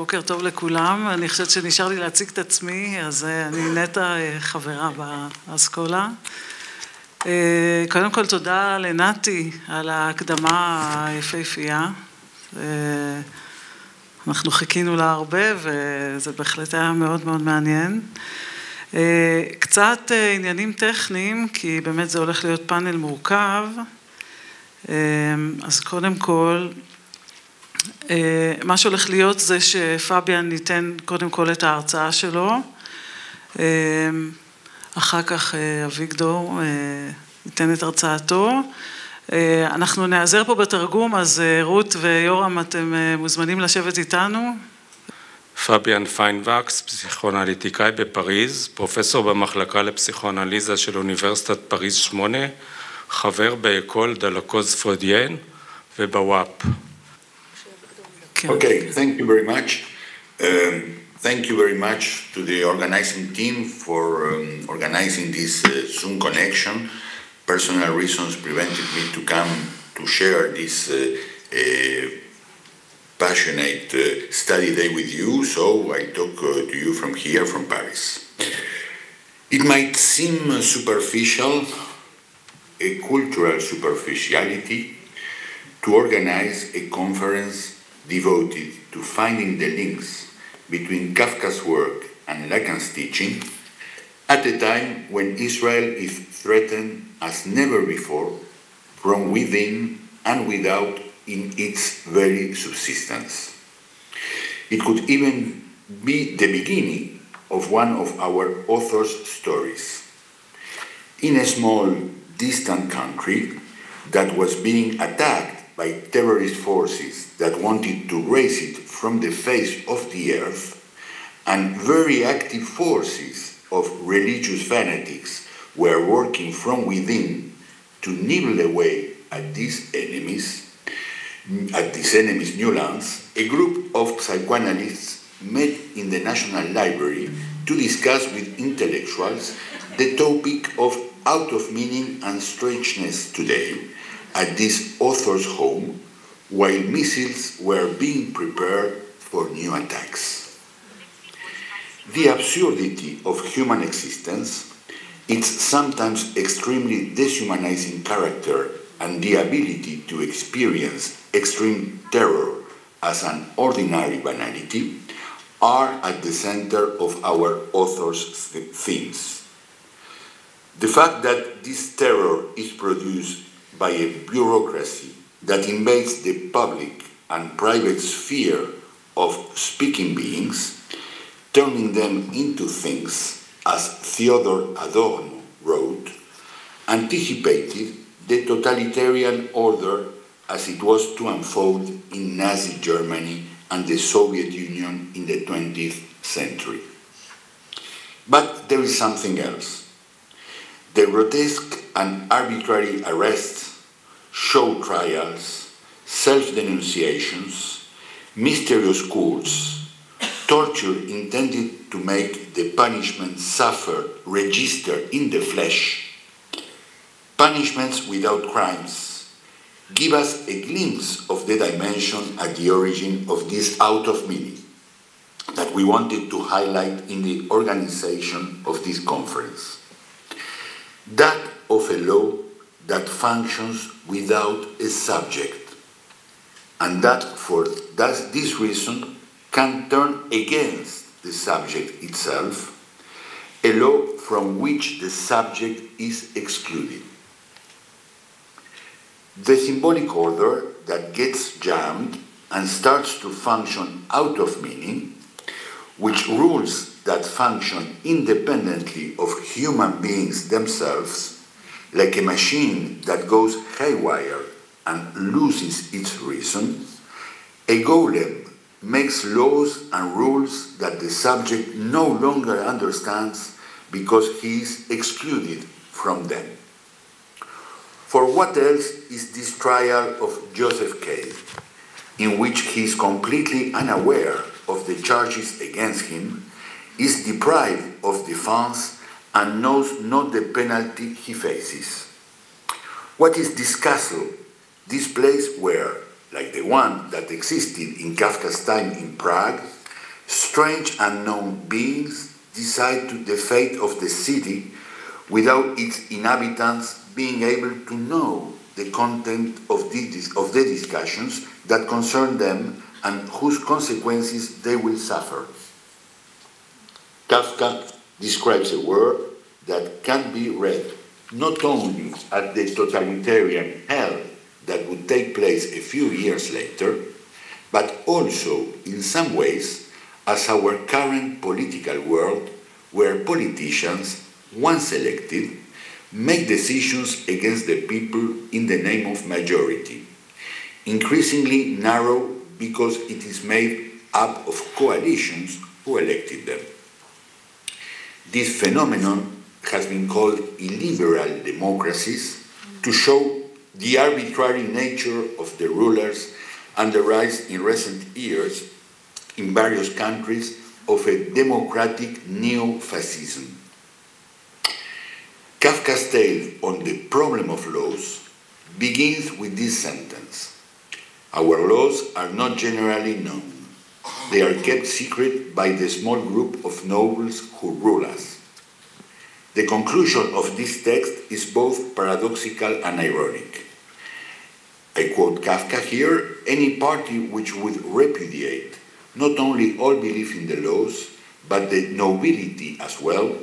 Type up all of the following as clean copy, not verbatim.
בוקר טוב לכולם. אני חושבת שנשאר לי להציג את עצמי, אז אני נטע, חברה באסכולה. קודם כל תודה לנתי על ההקדמה היפהפייה. אנחנו חיכינו לה הרבה וזה בהחלט היה מאוד מאוד מעניין. קצת עניינים טכניים, כי באמת זה הולך להיות פאנל מורכב. אז קודם כל, מה שהולך להיות זה שפביאן ניתן קודם כל את ההרצאה שלו, אחר כך אביגדור ניתן את הרצאתו. אנחנו נעזר פה בתרגום, אז רות ויורם אתם מוזמנים לשבת איתנו. פביאן פיינווקס, פסיכואנליטיקאי בפריז, פרופסור במחלקה לפסיכואנליזה של אוניברסיטת פריז 8, חבר באקול דה לאקוז פרוידיאן ובוואפ. Okay, thank you very much. Thank you very much to the organizing team for organizing this Zoom connection. Personal reasons prevented me to come to share this passionate study day with you, so I talk to you from here, from Paris. It might seem superficial, a cultural superficiality, to organize a conference devoted to finding the links between Kafka's work and Lacan's teaching at a time when Israel is threatened as never before from within and without in its very subsistence. It could even be the beginning of one of our author's stories. In a small, distant country that was being attacked by terrorist forces that wanted to raise it from the face of the earth, and very active forces of religious fanatics were working from within to nibble away at these enemies' new lands, a group of psychoanalysts met in the National Library to discuss with intellectuals the topic of out of meaning and strangeness today, at this author's home, while missiles were being prepared for new attacks. The absurdity of human existence, its sometimes extremely dehumanizing character, and the ability to experience extreme terror as an ordinary banality are at the center of our author's themes. The fact that this terror is produced by a bureaucracy that invades the public and private sphere of speaking beings, turning them into things, as Theodor Adorno wrote, anticipated the totalitarian order as it was to unfold in Nazi Germany and the Soviet Union in the 20th century. But there is something else. The grotesque and arbitrary arrests, show trials, self-denunciations, mysterious courts, torture intended to make the punishment suffered register in the flesh, punishments without crimes, give us a glimpse of the dimension at the origin of this out of meaning that we wanted to highlight in the organization of this conference. That of a law that functions without a subject, and that for this reason can turn against the subject itself, a law from which the subject is excluded. The symbolic order that gets jammed and starts to function out of meaning, which rules that function independently of human beings themselves, like a machine that goes haywire and loses its reason, a golem makes laws and rules that the subject no longer understands because he is excluded from them. For what else is this trial of Joseph K., in which he is completely unaware of the charges against him, is deprived of defense and knows not the penalty he faces? What is this castle, this place where, like the one that existed in Kafka's time in Prague, Strange unknown beings decide to the fate of the city without its inhabitants being able to know the content of the discussions that concern them and whose consequences they will suffer. Kafka describes a world that can be read not only as the totalitarian hell that would take place a few years later, but also, in some ways, as our current political world, where politicians, once elected, make decisions against the people in the name of majority, increasingly narrow because it is made up of coalitions who elected them. This phenomenon has been called illiberal democracies to show the arbitrary nature of the rulers and the rise in recent years in various countries of a democratic neo-fascism. Kafka's tale on the problem of laws begins with this sentence: "Our laws are not generally known. They are kept secret by the small group of nobles who rule us." The conclusion of this text is both paradoxical and ironic. I quote Kafka here: "Any party which would repudiate not only all belief in the laws, but the nobility as well,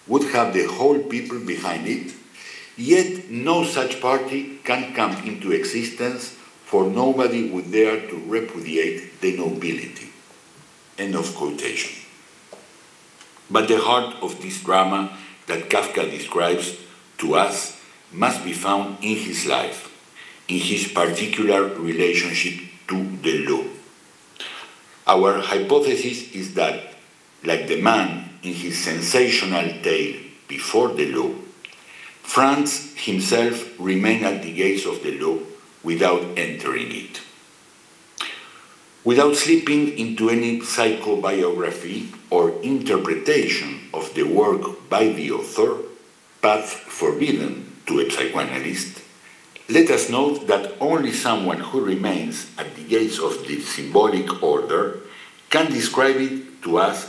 would have the whole people behind it, yet no such party can come into existence, for nobody would dare to repudiate the nobility." End of quotation. But the heart of this drama that Kafka describes to us must be found in his life, in his particular relationship to the law. Our hypothesis is that, like the man in his sensational tale Before the Law, Franz himself remained at the gates of the law without entering it. Without slipping into any psychobiography or interpretation of the work by the author, path forbidden to a psychoanalyst, let us note that only someone who remains at the gates of the symbolic order can describe it to us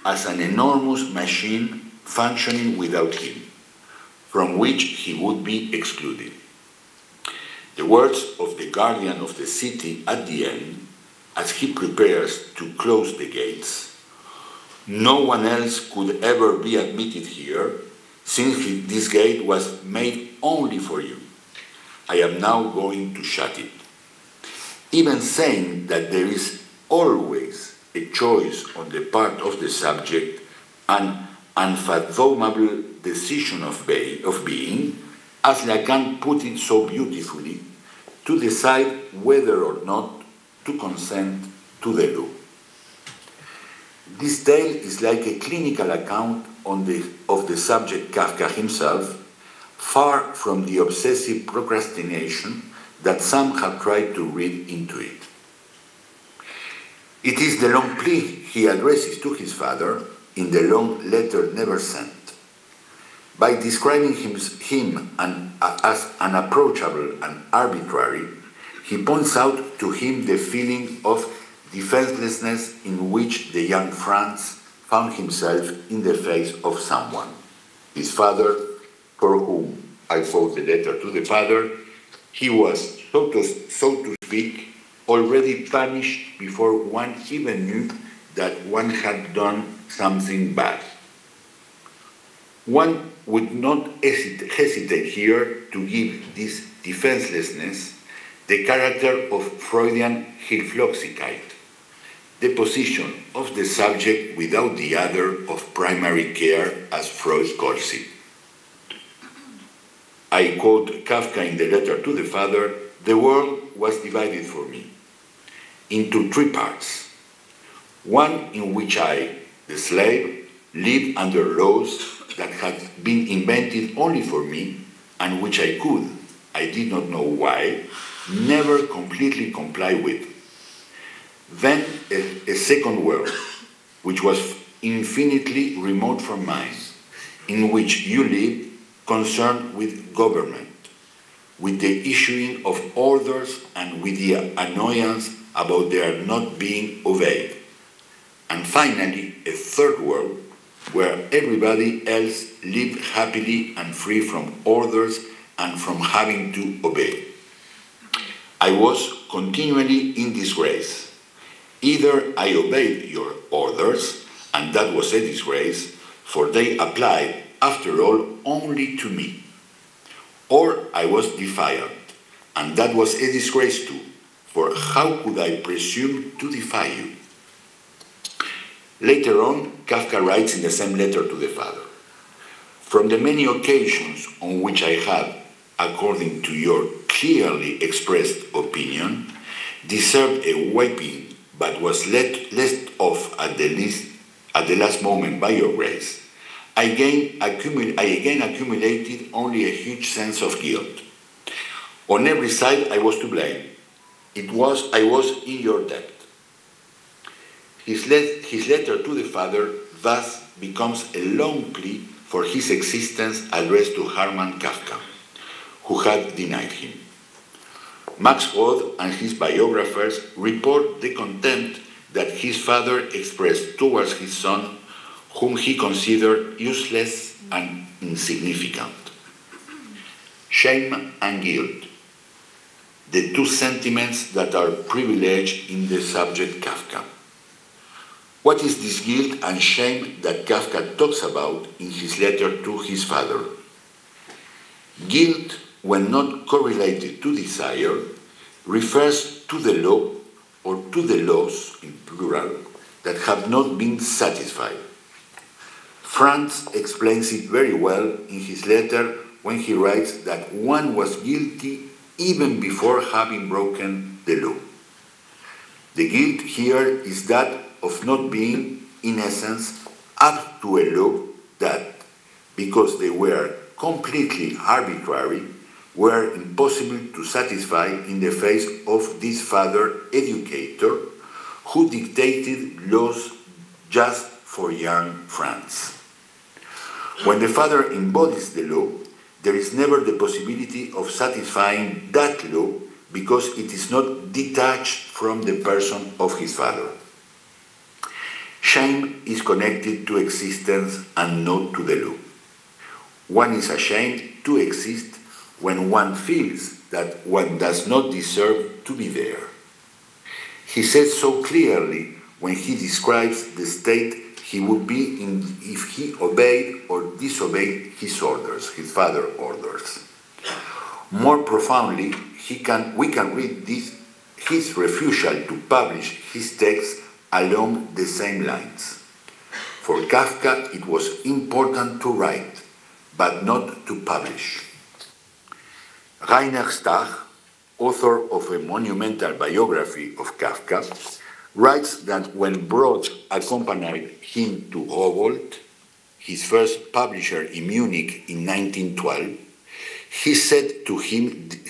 as an enormous machine functioning without him, from which he would be excluded. The words of the guardian of the city at the end, as he prepares to close the gates: "No one else could ever be admitted here, since this gate was made only for you. I am now going to shut it." Even saying that there is always a choice on the part of the subject, an unfathomable decision of being, as Lacan put it so beautifully, to decide whether or not to consent to the law. This tale is like a clinical account of the subject Kafka himself, far from the obsessive procrastination that some have tried to read into it. It is the long plea he addresses to his father in the long letter never sent. By describing him as unapproachable and arbitrary, he points out to him the feeling of defenselessness in which the young Franz found himself in the face of someone, his father, for whom, I quote the letter to the father, he was, so to speak, already punished before one even knew that one had done something bad. One would not hesitate here to give this defenselessness the character of Freudian Hilflosigkeit, the position of the subject without the other of primary care, as Freud calls it. I quote Kafka in the letter to the father: "The world was divided for me into three parts. One in which I, the slave, lived under laws that had been invented only for me, and which I could, I did not know why, never completely comply with. Then a second world, which was infinitely remote from mine, in which you live, concerned with government, with the issuing of orders and with the annoyance about their not being obeyed, and and finally a third world where everybody else lived happily and free from orders and from having to obey. I was continually in disgrace. Either I obeyed your orders, and that was a disgrace, for they applied, after all, only to me. Or I was defiant, and that was a disgrace too, for how could I presume to defy you? Later on, Kafka writes in the same letter to the father, "From the many occasions on which I had, according to your clearly expressed opinion, deserved a whipping, but was let off at the last moment by your grace, I again accumulated only a huge sense of guilt. On every side I was to blame. I was in your debt." His letter to the father thus becomes a long plea for his existence addressed to Hermann Kafka, who had denied him. Max Brod and his biographers report the contempt that his father expressed towards his son, whom he considered useless and insignificant. Shame and guilt, the two sentiments that are privileged in the subject Kafka. What is this guilt and shame that Kafka talks about in his letter to his father? Guilt, when not correlated to desire, refers to the law or to the laws, in plural, that have not been satisfied. Franz explains it very well in his letter when he writes that one was guilty even before having broken the law. The guilt here is that of not being, in essence, up to a law that, because they were completely arbitrary, were impossible to satisfy in the face of this father-educator who dictated laws just for young Franz. When the father embodies the law, there is never the possibility of satisfying that law because it is not detached from the person of his father. Shame is connected to existence and not to the law. One is ashamed to exist when one feels that one does not deserve to be there. He says so clearly when he describes the state he would be in if he obeyed or disobeyed his orders, his father's orders. More profoundly, we can read his refusal to publish his text along the same lines. For Kafka, it was important to write, but not to publish. Rainer Stach, author of a monumental biography of Kafka, writes that when Brod accompanied him to Rowohlt, his first publisher in Munich in 1912,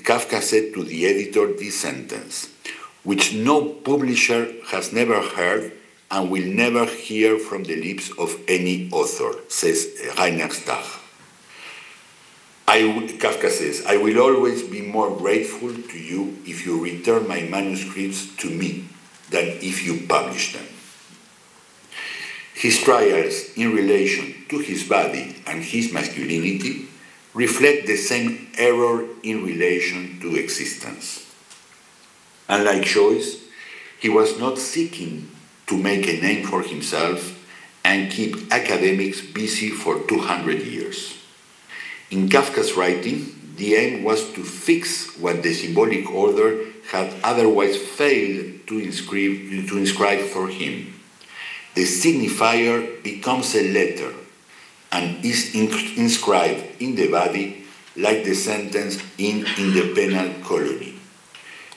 Kafka said to the editor this sentence, which no publisher has never heard and will never hear from the lips of any author, says Rainer Stach. Kafka says, "I will always be more grateful to you if you return my manuscripts to me than if you publish them." His trials in relation to his body and his masculinity reflect the same error in relation to existence. Unlike Joyce, he was not seeking to make a name for himself and keep academics busy for 200 years. In Kafka's writing, the aim was to fix what the symbolic order had otherwise failed to inscribe for him. The signifier becomes a letter and is inscribed in the body like the sentence in the penal colony.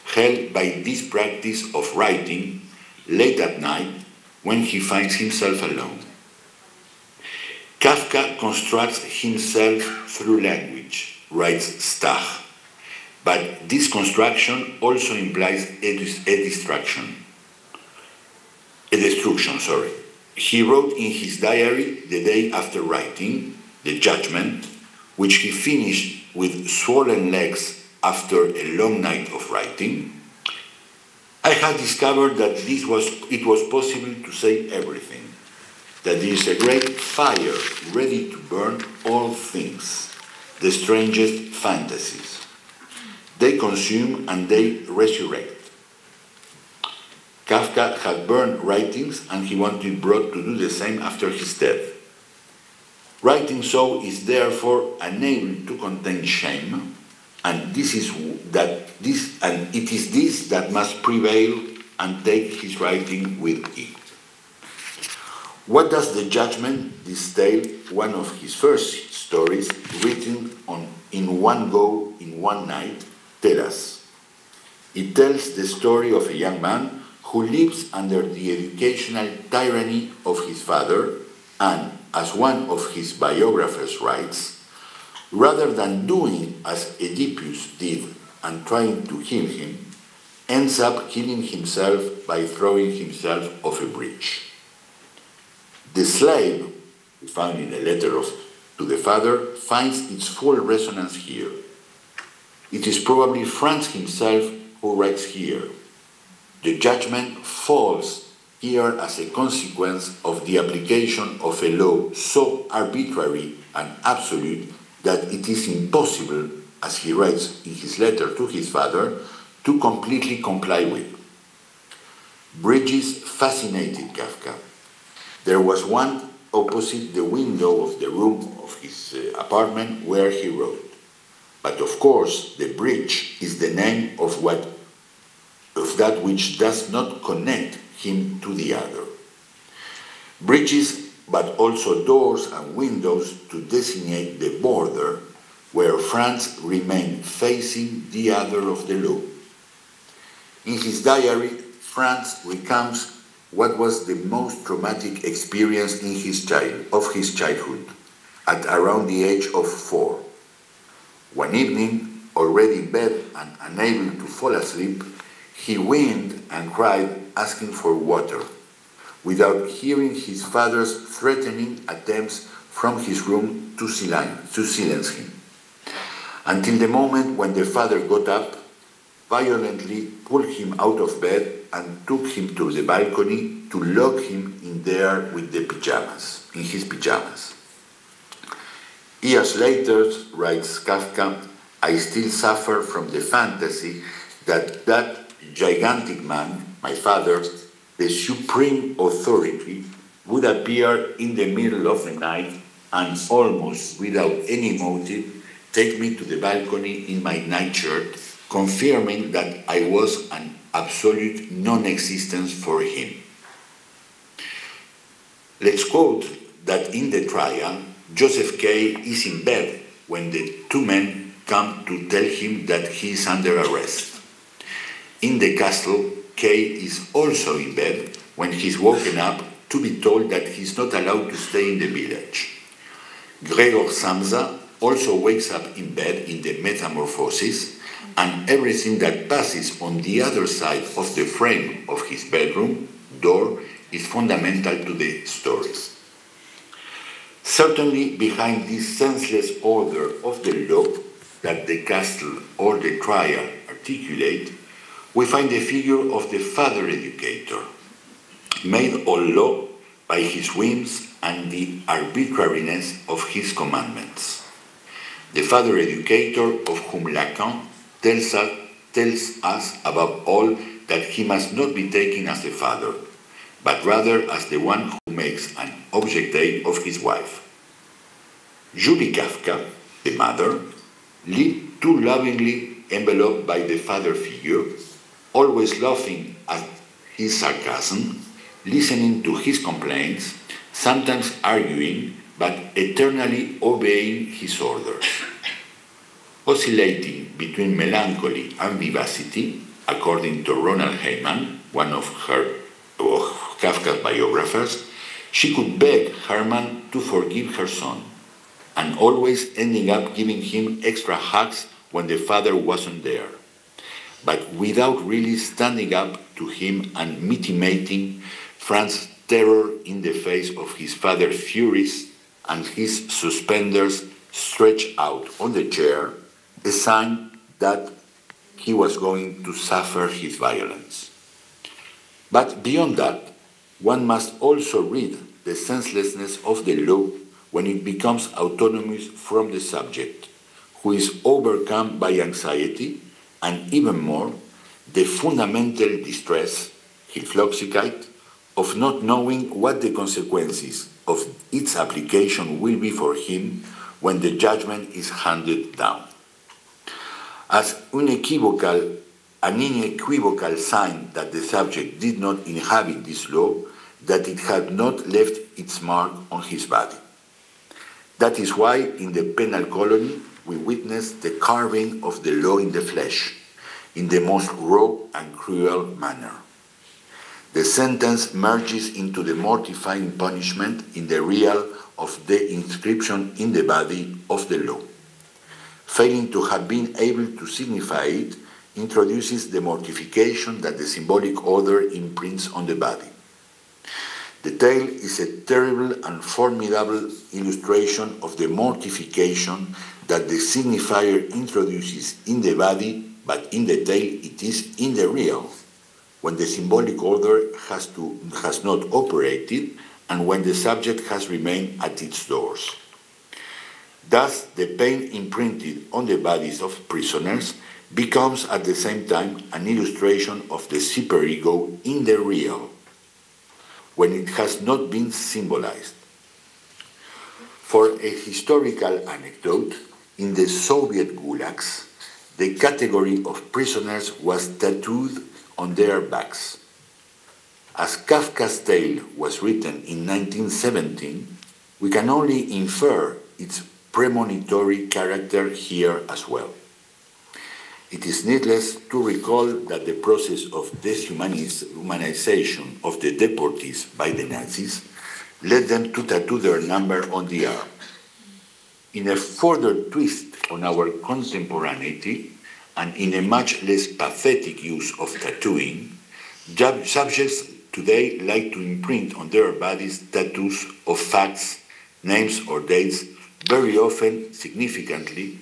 Held by this practice of writing late at night when he finds himself alone. Kafka constructs himself through language, writes Stach, but this construction also implies a destruction. He wrote in his diary the day after writing, the judgment, which he finished with swollen legs after a long night of writing. I had discovered that it was possible to say everything, that there is a great fire ready to burn all things, the strangest fantasies. They consume and they resurrect. Kafka had burned writings and he wanted Brod to do the same after his death. Writing so is therefore unable to contain shame, and it is this that must prevail and take his writing with it. What does the judgment, this tale, one of his first stories, written in one go, in one night, tell us? It tells the story of a young man who lives under the educational tyranny of his father and, as one of his biographers writes, rather than doing as Oedipus did and trying to kill him, ends up killing himself by throwing himself off a bridge. The slave, found in a letter to the father, finds its full resonance here. It is probably Franz himself who writes here. The judgment falls here as a consequence of the application of a law so arbitrary and absolute that it is impossible, as he writes in his letter to his father, to completely comply with. Bridges fascinated Kafka. There was one opposite the window of the room of his apartment where he wrote. But of course, the bridge is the name of that which does not connect him to the other. Bridges, but also doors and windows to designate the border where France remained facing the other of the law. In his diary, Franz recounts what was the most traumatic experience of his childhood, at around the age of 4. One evening, already in bed and unable to fall asleep, he whined and cried, asking for water, without hearing his father's threatening attempts from his room to silence him, until the moment when the father got up, violently pulled him out of bed and took him to the balcony to lock him in there with in his pajamas. Years later, writes Kafka, I still suffer from the fantasy that gigantic man, my father, the supreme authority, would appear in the middle of the night and almost without any motive take me to the balcony in my nightshirt, confirming that I was an absolute non-existence for him. Let's quote that in the trial, Joseph K. is in bed when the two men come to tell him that he is under arrest. In the castle, K. is also in bed when he's woken up to be told that he's not allowed to stay in the village. Gregor Samsa also wakes up in bed in the Metamorphosis, and everything that passes on the other side of the frame of his bedroom door is fundamental to the story. Certainly, behind this senseless order of the law that the castle or the trial articulate, we find the figure of the father educator, made all law by his whims and the arbitrariness of his commandments. The father educator of whom Lacan tells us above all that he must not be taken as a father, but rather as the one who makes an object of his wife. Julie Kafka, the mother, lived too lovingly enveloped by the father figure, always laughing at his sarcasm, listening to his complaints, sometimes arguing, but eternally obeying his orders. Oscillating between melancholy and vivacity, according to Ronald Heyman, one of Kafka's biographers, she could beg Herman to forgive her son, and always ending up giving him extra hugs when the father wasn't there, but without really standing up to him and mitigating Franz's terror in the face of his father's furies and his suspenders stretched out on the chair, a sign that he was going to suffer his violence. But beyond that, one must also read the senselessness of the law when it becomes autonomous from the subject, who is overcome by anxiety, and even more, the fundamental distress, Hilflosigkeit, of not knowing what the consequences of its application will be for him when the judgment is handed down. As an unequivocal sign that the subject did not inhabit this law, that it had not left its mark on his body. That is why in the penal colony we witness the carving of the law in the flesh, in the most raw and cruel manner. The sentence merges into the mortifying punishment in the real of the inscription in the body of the law. Failing to have been able to signify it introduces the mortification that the symbolic order imprints on the body. The tale is a terrible and formidable illustration of the mortification that the signifier introduces in the body, but in the tale it is in the real, when the symbolic order has not operated and when the subject has remained at its doors. Thus, the pain imprinted on the bodies of prisoners becomes at the same time an illustration of the superego in the real, when it has not been symbolized. For a historical anecdote, in the Soviet gulags, the category of prisoners was tattooed on their backs. As Kafka's tale was written in 1917, we can only infer its premonitory character here as well. It is needless to recall that the process of dehumanization of the deportees by the Nazis led them to tattoo their number on the arm. In a further twist on our contemporaneity, and in a much less pathetic use of tattooing, subjects today like to imprint on their bodies tattoos of facts, names or dates, very often significantly,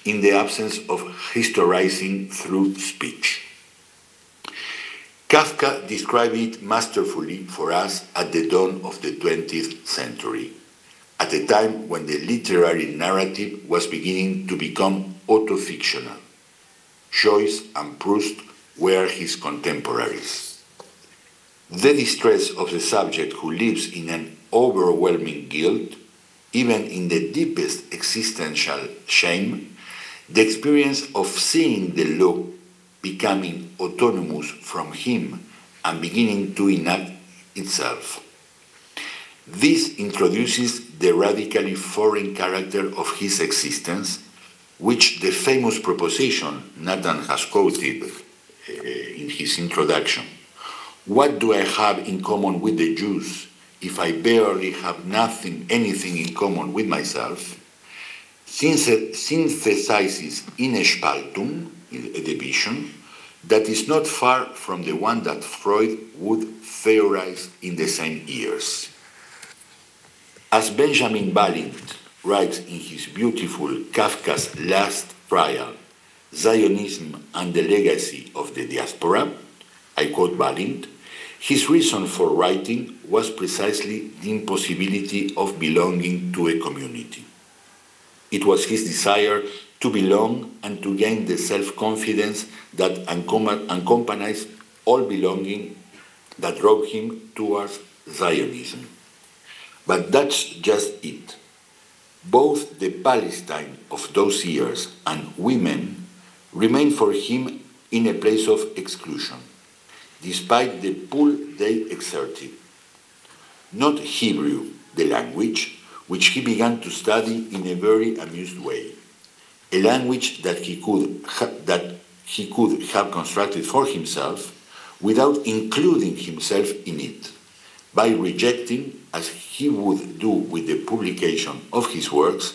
in the absence of historizing through speech. Kafka described it masterfully for us at the dawn of the 20th century, at a time when the literary narrative was beginning to become autofictional. Joyce and Proust were his contemporaries. The distress of the subject who lives in an overwhelming guilt, even in the deepest existential shame, the experience of seeing the law becoming autonomous from him and beginning to enact itself. This introduces the radically foreign character of his existence, which the famous proposition Nathan has quoted in his introduction. What do I have in common with the Jews if I barely have anything in common with myself? Synthesizes in a Spaltung, a division, that is not far from the one that Freud would theorize in the same years. As Benjamin Balint writes in his beautiful Kafka's Last Trial, Zionism and the Legacy of the Diaspora, I quote Balint, his reason for writing was precisely the impossibility of belonging to a community. It was his desire to belong and to gain the self-confidence that accompanies all belonging that drove him towards Zionism. But that's just it. Both the Palestine of those years and women remain for him in a place of exclusion, despite the pull they exerted. Not Hebrew, the language, which he began to study in a very amused way, a language that he could have constructed for himself without including himself in it, by rejecting, as he would do with the publication of his works,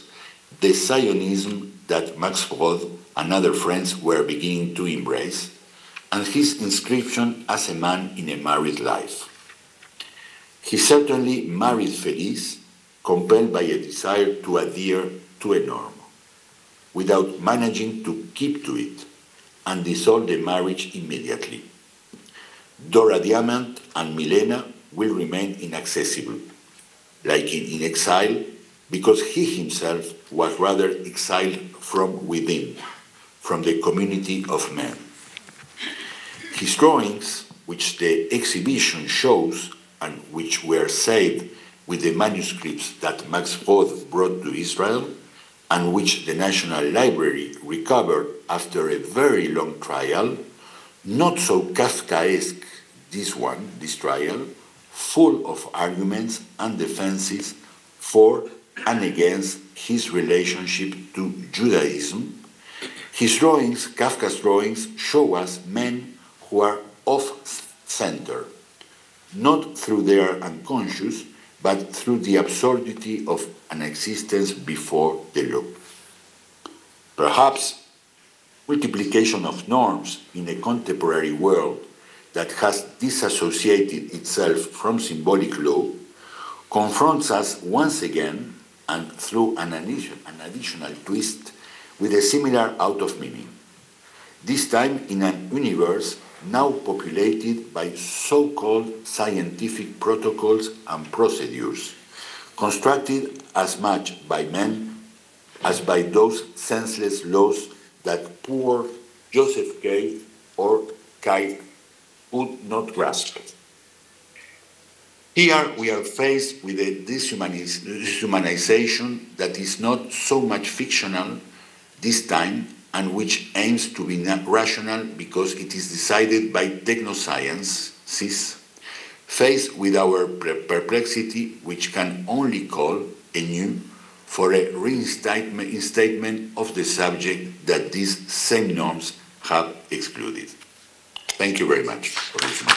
the Zionism that Max Brod and other friends were beginning to embrace, and his inscription as a man in a married life. He certainly married Feliz, compelled by a desire to adhere to a norm, without managing to keep to it, and dissolved the marriage immediately. Dora Diamant and Milena will remain inaccessible, like in exile, because he himself was rather exiled from within, from the community of men. His drawings, which the exhibition shows and which were saved with the manuscripts that Max Brod brought to Israel, and which the National Library recovered after a very long trial, not so Kafkaesque, this trial, full of arguments and defenses for and against his relationship to Judaism. His drawings, Kafka's drawings, show us men who are off-center, not through their unconscious, but through the absurdity of an existence before the law. Perhaps multiplication of norms in a contemporary world that has disassociated itself from symbolic law confronts us once again, and through an additional twist, with a similar out of meaning, this time in an universe now populated by so-called scientific protocols and procedures, constructed as much by men as by those senseless laws that poor Joseph K. or Kai would not grasp. Here we are faced with a dehumanization that is not so much fictional this time, and which aims to be rational because it is decided by technosciences, faced with our perplexity, which can only call anew for a reinstatement of the subject that these same norms have excluded. Thank you very much for listening.